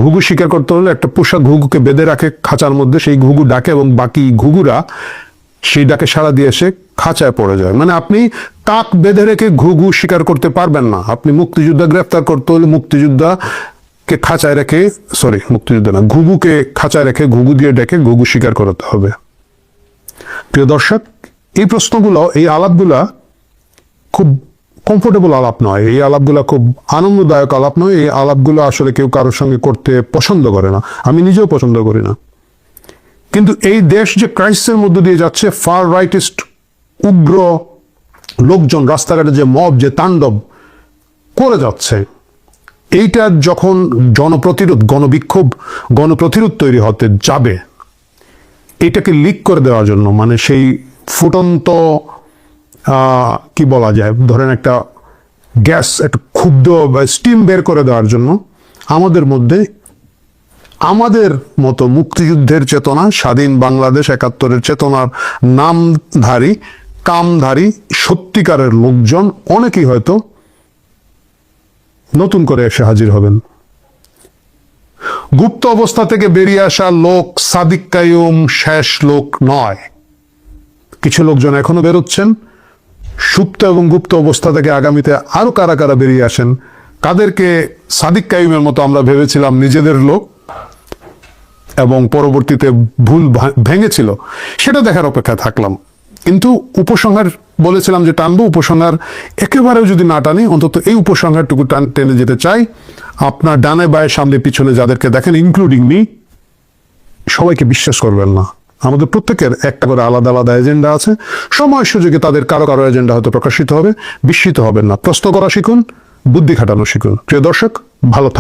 ঘুঘু শিকার করতে হলে একটা পোষা ঘুঘুকে বেঁধে রাখে খাঁচার মধ্যে, সেই ঘুঘু ডাকে এবং বাকি ঘুঘুরা সেই ডাকে সাড়া দিয়ে এসে খাঁচায় পড়ে যায়। মানে আপনি কাক বেঁধে রেখে ঘুঘু শিকার করতে পারবেন না। আপনি মুক্তিযোদ্ধা গ্রেফতার করতে হলে মুক্তিযোদ্ধাকে খাঁচায় রেখে, মুক্তিযোদ্ধা না, ঘুঘুকে খাঁচায় রেখে ঘুঘু দিয়ে ডেকে ঘুঘু শিকার করতে হবে। প্রিয় দর্শক, এই প্রশ্নগুলো, এই আলাপগুলা খুব কমফোর্টেবল আলাপ নয়, এই আলাপগুলা খুব আনন্দদায়ক আলাপ নয়। এই আলাপগুলো আসলে কেউ কারোর সঙ্গে করতে পছন্দ করে না, আমি নিজেও পছন্দ করি না। কিন্তু এই দেশ যে ক্রাইসিসের মধ্যে দিয়ে যাচ্ছে, ফার রাইটিস্ট উগ্র লোকজন রাস্তাঘাটে যে মব, যে তাণ্ডব করে যাচ্ছে, এইটা যখন জনপ্রতিরোধ, গণবিক্ষোভ, গণপ্রতিরোধ তৈরি হতে যাবে, এটাকে লিক করে দেওয়ার জন্য, মানে সেই ফুটন্ত কি বলা যায়, ধরেন একটা গ্যাস, একটা ক্ষুব্ধ স্টিম বের করে দেওয়ার জন্য আমাদের মধ্যে আমাদের মতো মুক্তিযুদ্ধের চেতনা, স্বাধীন বাংলাদেশ ৭১-এর চেতনার নামধারী, কামধারী, সত্যিকারের লোকজন অনেকেই হয়তো নতুন করে এসে হাজির হবেন। গুপ্ত অবস্থা থেকে বেরিয়ে আসা লোক সাদিক কাইয়ুম শেষ লোক নয়। কিছু লোকজন এখনো বেরোচ্ছেন। সুপ্ত এবং গুপ্ত অবস্থা থেকে আগামীতে আরো কারা কারা বেরিয়ে আসেন, কাদেরকে সাদিক কাইয়ুমের মতো আমরা ভেবেছিলাম নিজেদের লোক এবং পরবর্তীতে ভুল ভেঙেছিল, সেটা দেখার অপেক্ষায় থাকলাম। কিন্তু উপসংহার বলেছিলাম যে টানবো, উপসংহার একেবারেও যদি না টানি, অন্তত এই উপসংহারটুকু টেনে যেতে চাই। আপনার ডানে বায়ে সামনে পিছনে যাদেরকে দেখেন, ইনক্লুডিং মি, সবাইকে বিশ্বাস করবেন না। আমাদের প্রত্যেকের একটা করে আলাদা আলাদা এজেন্ডা আছে। সময় সুযোগে তাদের কারো কারো এজেন্ডা হয়তো প্রকাশিত হবে। বিস্মিত হবেন না, প্রশ্ন করা শিখুন, বুদ্ধি খাটানো শিখুন। প্রিয় দর্শক, ভালো থাকবেন।